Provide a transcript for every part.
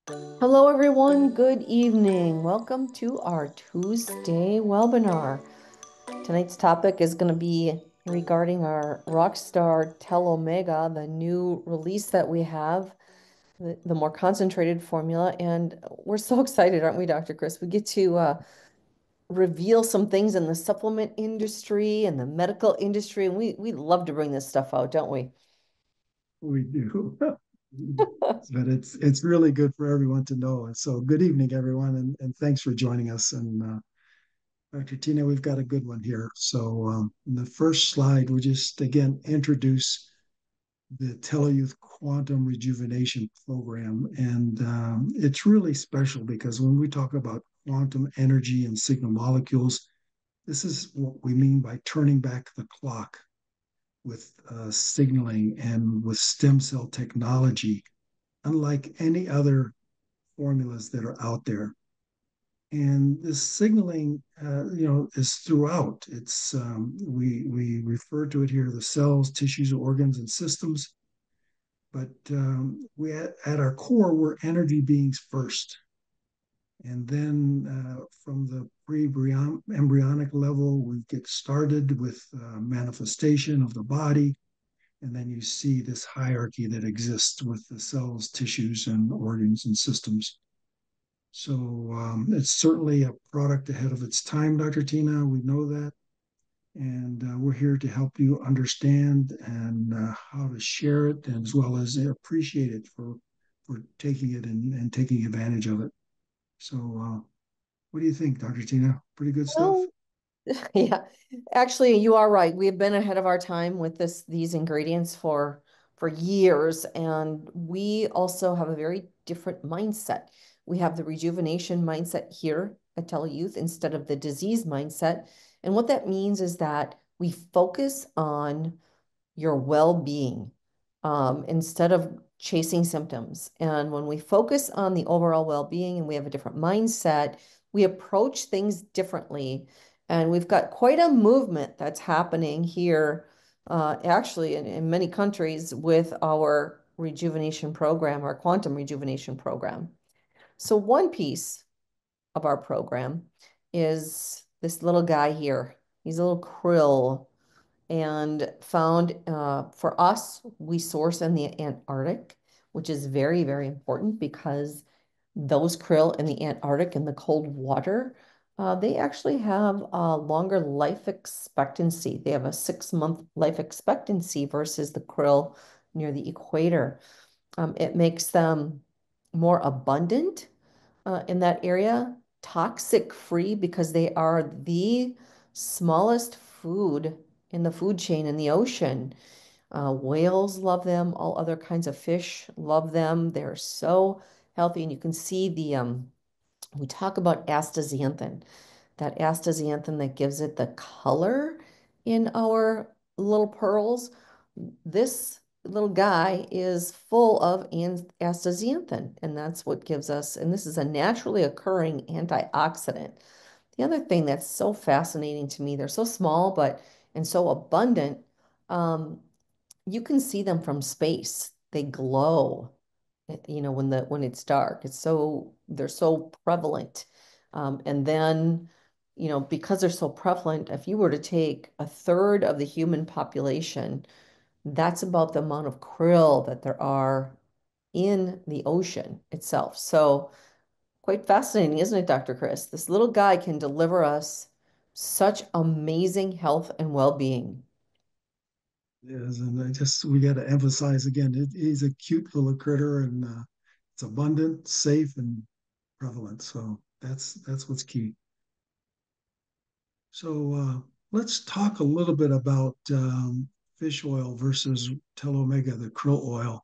Hello, everyone. Good evening. Welcome to our Tuesday webinar. Tonight's topic is going to be regarding our Rockstar TeloMega, the new release that we have, the more concentrated formula. And we're so excited, aren't we, Dr. Chris? We get to reveal some things in the supplement industry and the medical industry. And we love to bring this stuff out, don't we? We do. But it's really good for everyone to know. And so good evening, everyone, and thanks for joining us. And Dr. Tina, we've got a good one here. So in the first slide, we just again introduce the TeloYouth Quantum Rejuvenation Program. And it's really special because when we talk about quantum energy and signal molecules, this is what we mean by turning back the clock with signaling and with stem cell technology, unlike any other formulas that are out there. And this signaling, is throughout. It's we refer to it here: the cells, tissues, organs, and systems. But we at our core, we're energy beings first, and then from the pre-embryonic level, we get started with manifestation of the body, and then you see this hierarchy that exists with the cells, tissues, and organs and systems. So it's certainly a product ahead of its time, Dr. Tina. We know that. And we're here to help you understand and how to share it, and as well as appreciate it for taking it and taking advantage of it. So, what do you think, Dr. Tina? Pretty good stuff? Well, yeah, actually, you are right. We have been ahead of our time with these ingredients for years, and we also have a very different mindset. We have the rejuvenation mindset here at TeloYouth instead of the disease mindset. And what that means is that we focus on your well-being instead of chasing symptoms. And when we focus on the overall well-being and we have a different mindset, we approach things differently. And we've got quite a movement that's happening here, actually, in many countries with our rejuvenation program, our quantum rejuvenation program. So, one piece of our program is this little guy here. He's a little krill and found for us, we source in the Antarctic, which is very, very important because those krill in the Antarctic in the cold water, they actually have a longer life expectancy. They have a 6 month life expectancy versus the krill near the equator. It makes them more abundant in that area, toxic free because they are the smallest food in the food chain in the ocean. Whales love them, all other kinds of fish love them. They're so healthy, and you can see we talk about astaxanthin, that astaxanthin that gives it the color in our little pearls. This little guy is full of astaxanthin, and that's what gives us, and this is a naturally occurring antioxidant. The other thing that's so fascinating to me, they're so small, but and so abundant. Um, you can see them from space. They glow, when it's dark. They're so prevalent. And then, because they're so prevalent, if you were to take a third of the human population, that's about the amount of krill that there are in the ocean itself. So quite fascinating, isn't it, Dr. Chris? This little guy can deliver us such amazing health and well-being. Yes, and we got to emphasize again, he's a cute little critter, and it's abundant, safe, and prevalent. So that's what's key. So let's talk a little bit about fish oil versus TeloMega, the krill oil.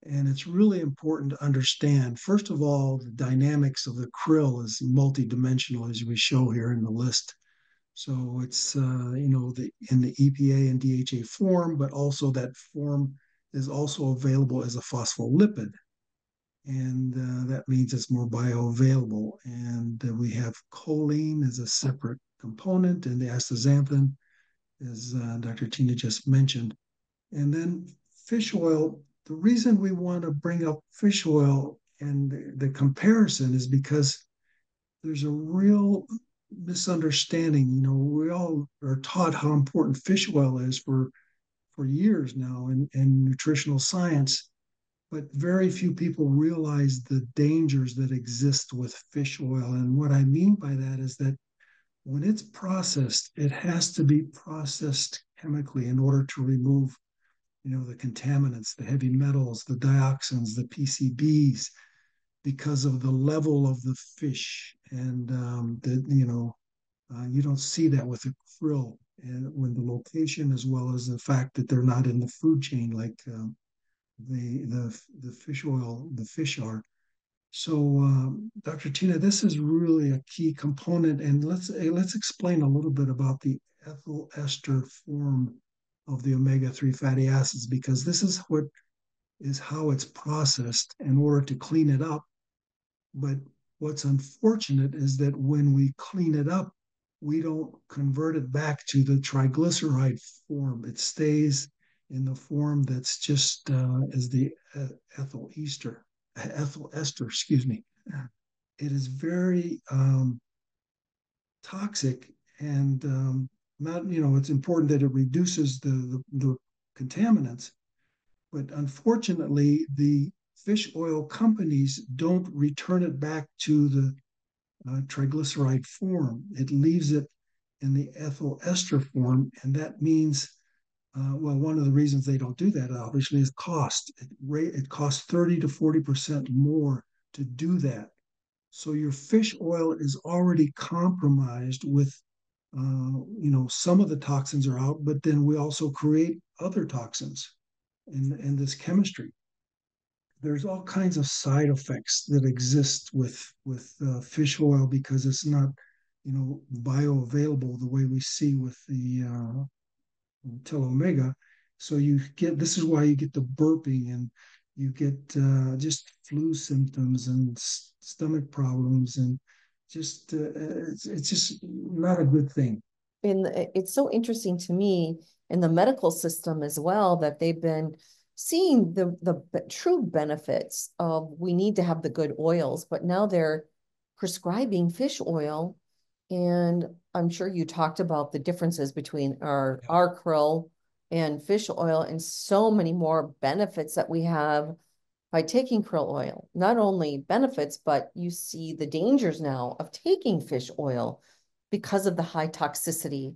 And it's really important to understand, first of all, the dynamics of the krill is multidimensional, as we show here in the list. So it's in the EPA and DHA form, but also that form is also available as a phospholipid, and that means it's more bioavailable. And we have choline as a separate component, and the astaxanthin, as Dr. Tina just mentioned. And then fish oil. The reason we want to bring up fish oil and the comparison is because there's a real misunderstanding. We all are taught how important fish oil is for years now in nutritional science, but very few people realize the dangers that exist with fish oil. And what I mean by that is that when it's processed, it has to be processed chemically in order to remove, the contaminants, the heavy metals, the dioxins, the PCBs, because of the level of the fish. And you don't see that with a krill, and when the location, as well as the fact that they're not in the food chain like the fish oil, the fish are. So, Dr. Tina, this is really a key component, and let's explain a little bit about the ethyl ester form of the omega-3 fatty acids, because this is how it's processed in order to clean it up. But what's unfortunate is that when we clean it up, we don't convert it back to the triglyceride form. It stays in the form that's just as the ethyl ester, excuse me. It is very toxic, and not, it's important that it reduces the contaminants, but unfortunately, the fish oil companies don't return it back to the triglyceride form. It leaves it in the ethyl ester form, and that means, well, one of the reasons they don't do that obviously is cost. It costs 30 to 40% more to do that. So your fish oil is already compromised with, some of the toxins are out, but then we also create other toxins in this chemistry. There's all kinds of side effects that exist with fish oil because it's not, bioavailable the way we see with the TeloMega. So this is why you get the burping, and you get just flu symptoms and stomach problems, and just it's just not a good thing. And it's so interesting to me in the medical system as well that they've been seeing the true benefits of we need to have the good oils, but now they're prescribing fish oil. And I'm sure you talked about the differences between our krill and fish oil and so many more benefits that we have by taking krill oil. Not only benefits, but you see the dangers now of taking fish oil because of the high toxicity,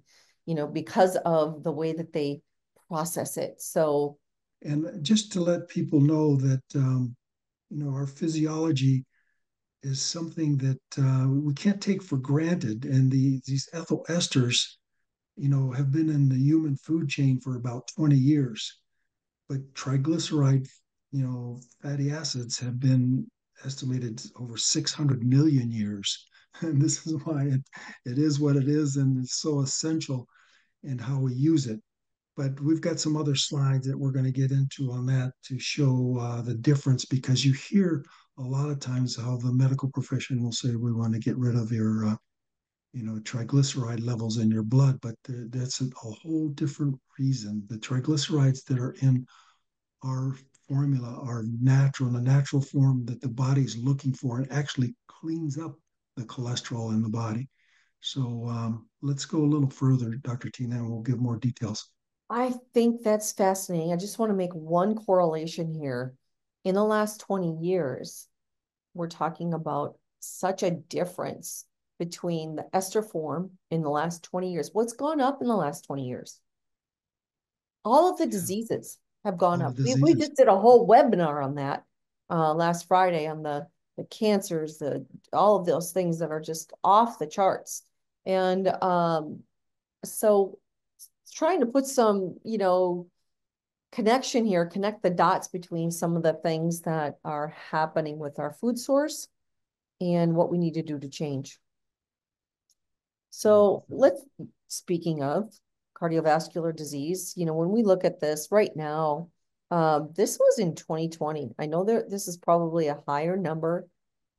because of the way that they process it. So, and just to let people know that our physiology is something that we can't take for granted, and these ethyl esters, have been in the human food chain for about 20 years. But triglyceride, fatty acids have been estimated over 600 million years. And this is why it is what it is, and it's so essential in how we use it. But we've got some other slides that we're going to get into on that to show the difference, because you hear a lot of times how the medical profession will say we want to get rid of your triglyceride levels in your blood, but that's a whole different reason. The triglycerides that are in our formula are natural, in the natural form that the body's looking for, and actually cleans up the cholesterol in the body. So let's go a little further, Dr. Tina, and we'll give more details. I think that's fascinating. I just want to make one correlation here. In the last 20 years, we're talking about such a difference between the ester form in the last 20 years. What's gone up in the last 20 years? All of the Yeah, diseases have gone all the up. We diseases. just did a whole webinar on that last Friday on the cancers, all of those things that are just off the charts. And so trying to put some, connection here, connect the dots between some of the things that are happening with our food source and what we need to do to change. So speaking of cardiovascular disease, when we look at this right now, this was in 2020. I know this is probably a higher number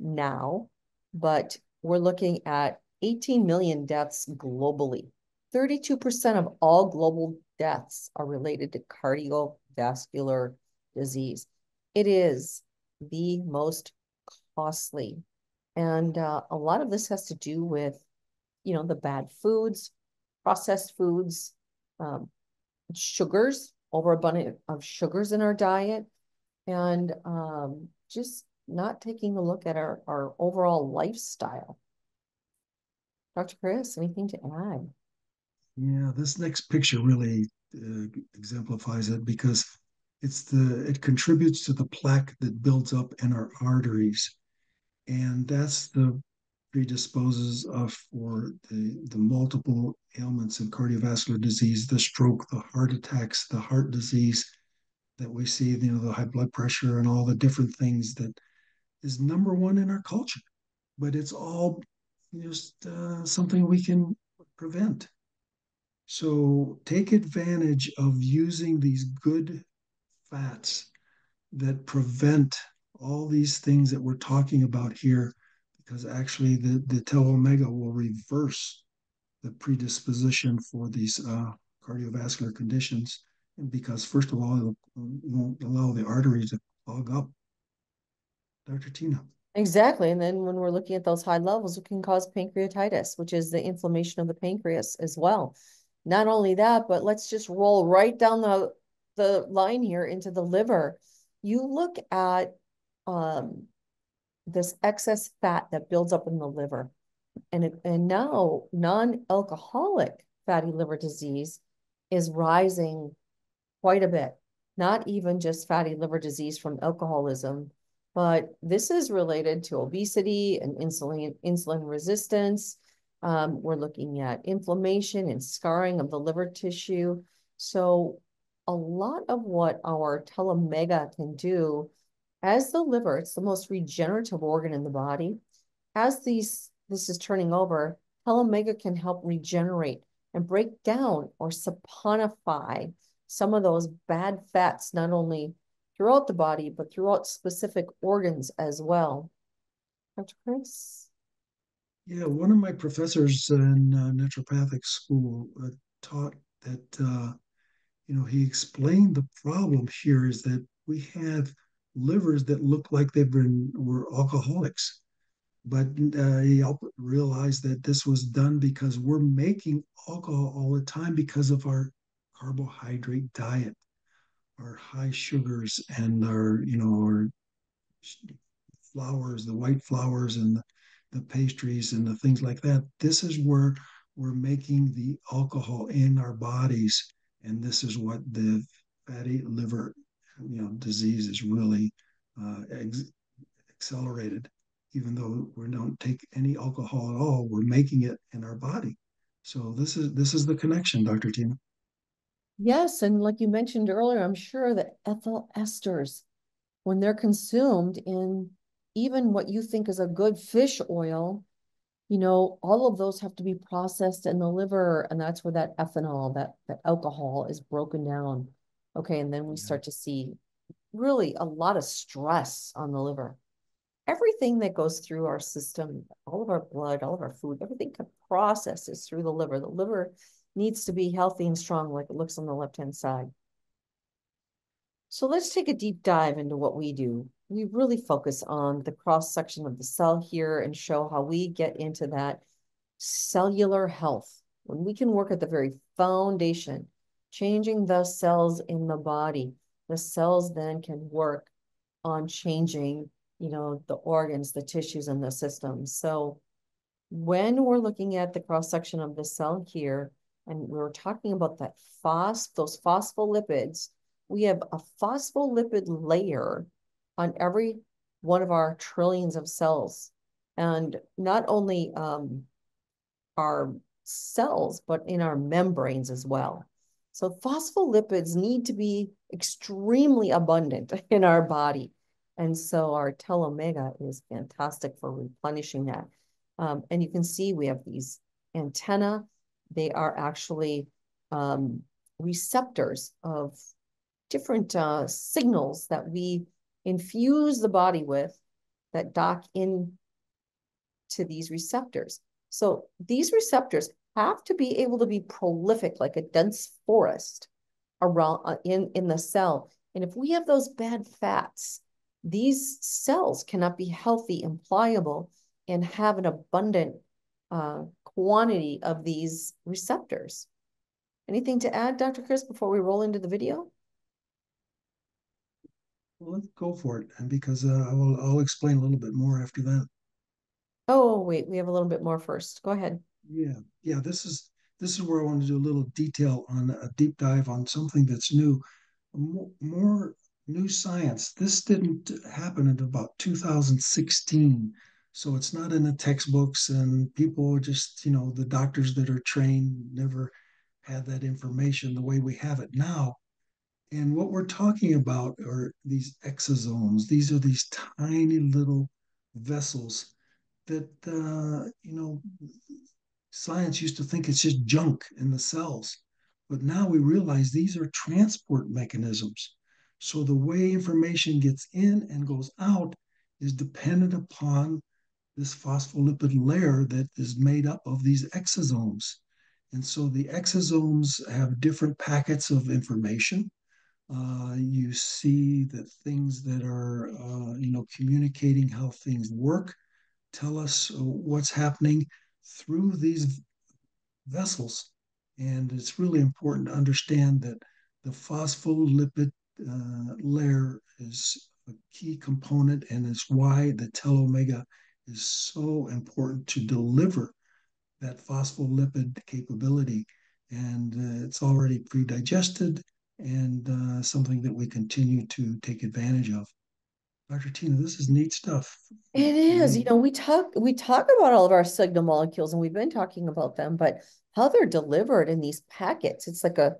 now, but we're looking at 18 million deaths globally. 32% of all global deaths are related to cardiovascular disease. It is the most costly. And a lot of this has to do with, the bad foods, processed foods, um, sugars, overabundant of sugars in our diet, and just not taking a look at our overall lifestyle. Dr. Chris, anything to add? Yeah, this next picture really exemplifies it because it contributes to the plaque that builds up in our arteries, and that's the predisposes of for the multiple ailments in cardiovascular disease, the stroke, the heart attacks, the heart disease that we see, the high blood pressure and all the different things that is number one in our culture. But it's all just something we can prevent. So take advantage of using these good fats that prevent all these things that we're talking about here, because actually the TeloMega will reverse the predisposition for these cardiovascular conditions. And because, first of all, it won't allow the arteries to clog up. Dr. Tina. Exactly. And then when we're looking at those high levels, it can cause pancreatitis, which is the inflammation of the pancreas as well. Not only that, but let's just roll right down the line here into the liver. You look at um, this excess fat that builds up in the liver, and now non-alcoholic fatty liver disease is rising quite a bit. Not even just fatty liver disease from alcoholism, but this is related to obesity and insulin resistance. We're looking at inflammation and scarring of the liver tissue. So a lot of what our TeloMega can do as the liver, it's the most regenerative organ in the body. As this is turning over, TeloMega can help regenerate and break down or saponify some of those bad fats, not only throughout the body, but throughout specific organs as well. Dr. Chris? Yeah, one of my professors in naturopathic school taught that, he explained the problem here is that we have livers that look like were alcoholics. But he helped realize that this was done because we're making alcohol all the time because of our carbohydrate diet, our high sugars, and our flours, the white flours, and the pastries and the things like that. This is where we're making the alcohol in our bodies, and this is what the fatty liver, disease is really accelerated. Even though we don't take any alcohol at all, we're making it in our body. So this is the connection, Dr. Tina. Yes, and like you mentioned earlier, I'm sure that ethyl esters, when they're consumed in even what you think is a good fish oil, all of those have to be processed in the liver, and that's where that ethanol, that alcohol is broken down. Okay, and then we Yeah. start to see really a lot of stress on the liver. Everything that goes through our system, all of our blood, all of our food, everything processes through the liver. The liver needs to be healthy and strong, like it looks on the left-hand side. So let's take a deep dive into what we do. We really focus on the cross section of the cell here and show how we get into that cellular health. When we can work at the very foundation, changing the cells in the body, the cells then can work on changing, the organs, the tissues, and the systems. So when we're looking at the cross section of the cell here, and we're talking about those phospholipids, we have a phospholipid layer on every one of our trillions of cells. And not only our cells, but in our membranes as well. So phospholipids need to be extremely abundant in our body. And so our TeloMega is fantastic for replenishing that. And you can see we have these antenna. They are actually receptors of different signals that we infuse the body with that dock in to these receptors. So these receptors have to be able to be prolific like a dense forest around in the cell. And if we have those bad fats, these cells cannot be healthy and pliable and have an abundant quantity of these receptors. Anything to add, Dr. Chris, before we roll into the video? Well, let's go for it, and because I'll explain a little bit more after that. Oh, wait, we have a little bit more first. Go ahead. Yeah. This is where I want to do a little detail on a deep dive on something that's new, more new science. This didn't happen until about 2016, so it's not in the textbooks, and people just, the doctors that are trained never had that information the way we have it now. And what we're talking about are these exosomes. These are these tiny little vessels that, science used to think it's just junk in the cells. But now we realize these are transport mechanisms. So the way information gets in and goes out is dependent upon this phospholipid layer that is made up of these exosomes. And so the exosomes have different packets of information. You see that things that are, communicating how things work tell us what's happening through these vessels. And it's really important to understand that the phospholipid layer is a key component, and it's why the TeloMega is so important to deliver that phospholipid capability. And it's already pre-digested and something that we continue to take advantage of. Dr. Tina, this is neat stuff. It is. We talk about all of our signal molecules, and we've been talking about them, but how they're delivered in these packets, it's like a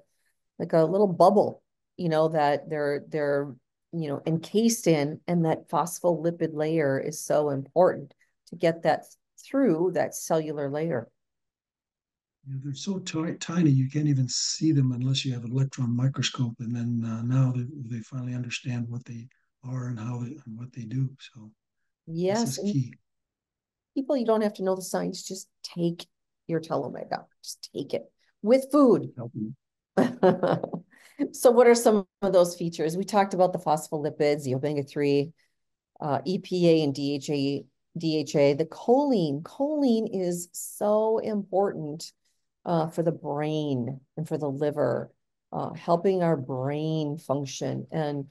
little bubble, that they're encased in, and that phospholipid layer is so important to get that through that cellular layer. They're so tiny you can't even see them unless you have an electron microscope. And then now they finally understand what they are and and what they do. So this Yes, is and key. people, you don't have to know the science, just take your TeloMega. Just take it with food. So what are some of those features? We talked about the phospholipids, the omega-3, EPA and DHA, the choline. Choline is so important for the brain and for the liver, helping our brain function. And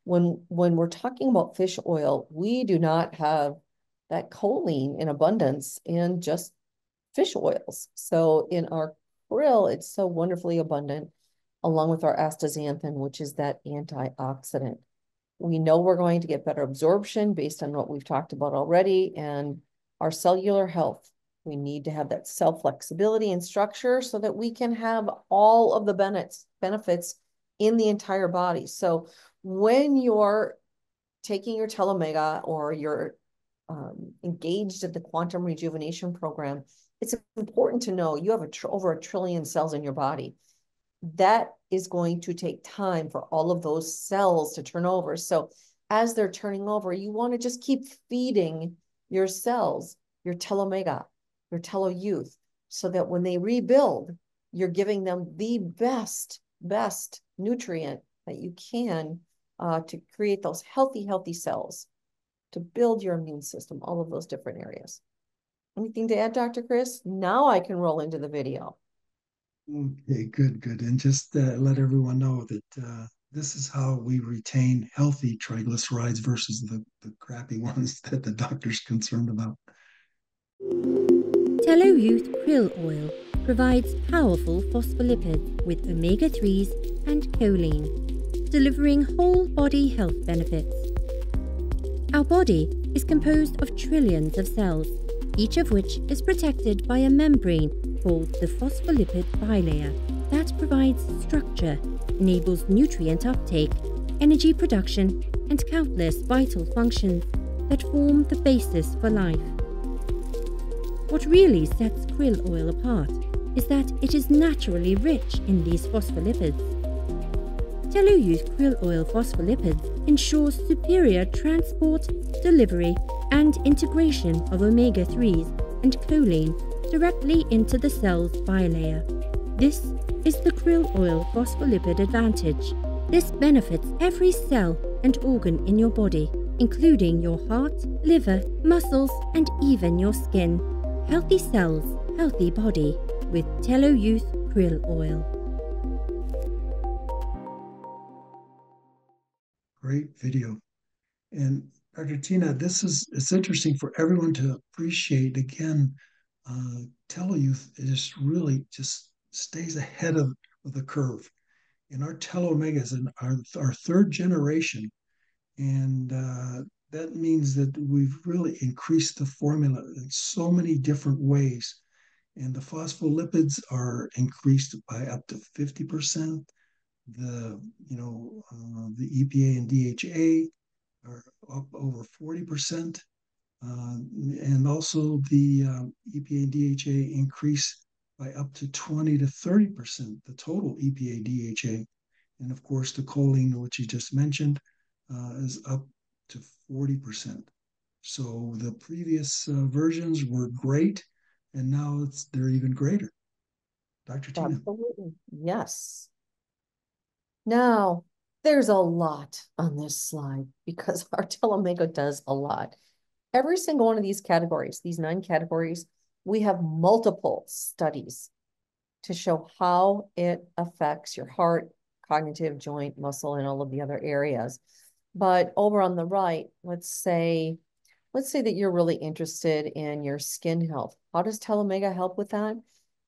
when we're talking about fish oil, we do not have that choline in abundance in just fish oils. So in our krill, it's so wonderfully abundant, along with our astaxanthin, which is that antioxidant. We know we're going to get better absorption based on what we've talked about already, and our cellular health. We need to have that cell flexibility and structure so that we can have all of the benefits in the entire body. So when you're taking your TeloMega or you're engaged in the quantum rejuvenation program, it's important to know you have over 1 trillion cells in your body. That is going to take time for all of those cells to turn over. So as they're turning over, you want to just keep feeding your cells, your TeloMega, your TeloYouth, so that when they rebuild, you're giving them the best nutrient that you can to create those healthy cells, to build your immune system, all of those different areas. Anything to add, Dr. Chris? Now I can roll into the video. Okay, good. And just let everyone know that this is how we retain healthy triglycerides versus the crappy ones that the doctor's concerned about. TeloYouth krill oil provides powerful phospholipids with omega-3s and choline, delivering whole body health benefits. Our body is composed of trillions of cells, each of which is protected by a membrane called the phospholipid bilayer that provides structure, enables nutrient uptake, energy production, and countless vital functions that form the basis for life. What really sets krill oil apart is that it is naturally rich in these phospholipids. TeloYouth krill oil phospholipids ensures superior transport, delivery, and integration of omega-3s and choline directly into the cell's bilayer. This is the krill oil phospholipid advantage. This benefits every cell and organ in your body including your heart, liver, muscles, and even your skin. Healthy cells, healthy body with TeloYouth Krill Oil. Great video. And Dr. Tina, it's interesting for everyone to appreciate again. TeloYouth is really just stays ahead of the curve. And our TeloMega is our third generation, and that means that we've really increased the formula in so many different ways. And the phospholipids are increased by up to 50%. The EPA and DHA are up over 40%. And also the EPA and DHA increase by up to 20 to 30%, the total EPA DHA. And of course, the choline, which you just mentioned, is up to 40%. So the previous versions were great, and now they're even greater. Dr. Tina. Absolutely. Yes. Now, there's a lot on this slide because our TeloMega does a lot. Every single one of these categories, these 9 categories, we have multiple studies to show how it affects your heart, cognitive, joint, muscle, and all of the other areas. But over on the right, let's say that you're really interested in your skin health. How does TeloMega help with that?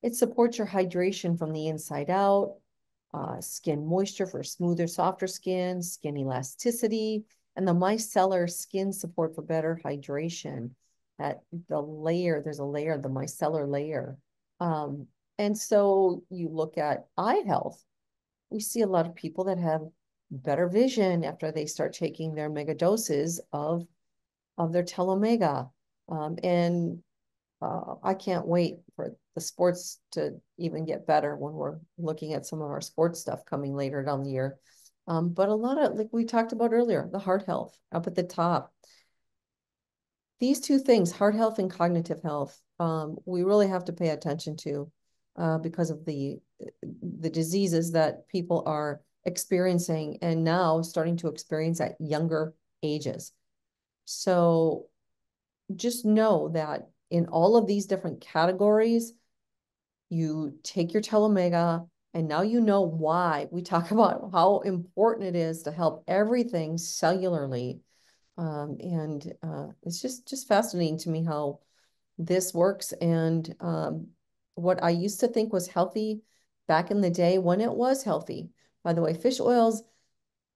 It supports your hydration from the inside out, skin moisture for smoother, softer skin, skin elasticity, and the micellar skin support for better hydration. At the layer, there's a layer, the micellar layer. And so you look at eye health. We see a lot of people that have better vision after they start taking their mega doses of their TeloMega. And I can't wait for the sports to even get better when we're looking at some of our sports stuff coming later down the year. But a lot of, like we talked about earlier, the heart health up at the top. These two things, heart health and cognitive health, we really have to pay attention to because of the diseases that people are experiencing and now starting to experience at younger ages. So just know that in all of these different categories, you take your TeloMega, and now you know why we talk about how important it is to help everything cellularly. And it's just fascinating to me how this works. And what I used to think was healthy back in the day when it was healthy. By the way, fish oils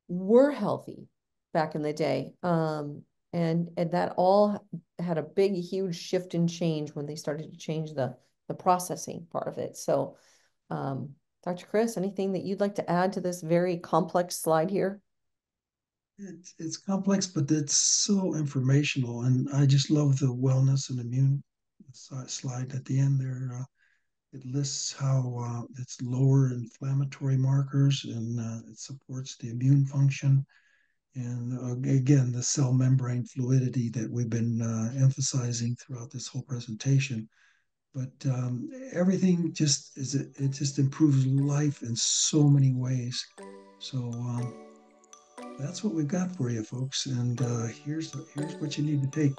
were healthy back in the day. And that all had a big, huge shift and change when they started to change the processing part of it. So, Dr. Chris, anything that you'd like to add to this very complex slide here? It's complex, but it's so informational, and I just love the wellness and immune slide at the end there. It lists how it's lower inflammatory markers, and it supports the immune function. And again, the cell membrane fluidity that we've been emphasizing throughout this whole presentation. But everything it just improves life in so many ways. So that's what we've got for you, folks. And here's what you need to take.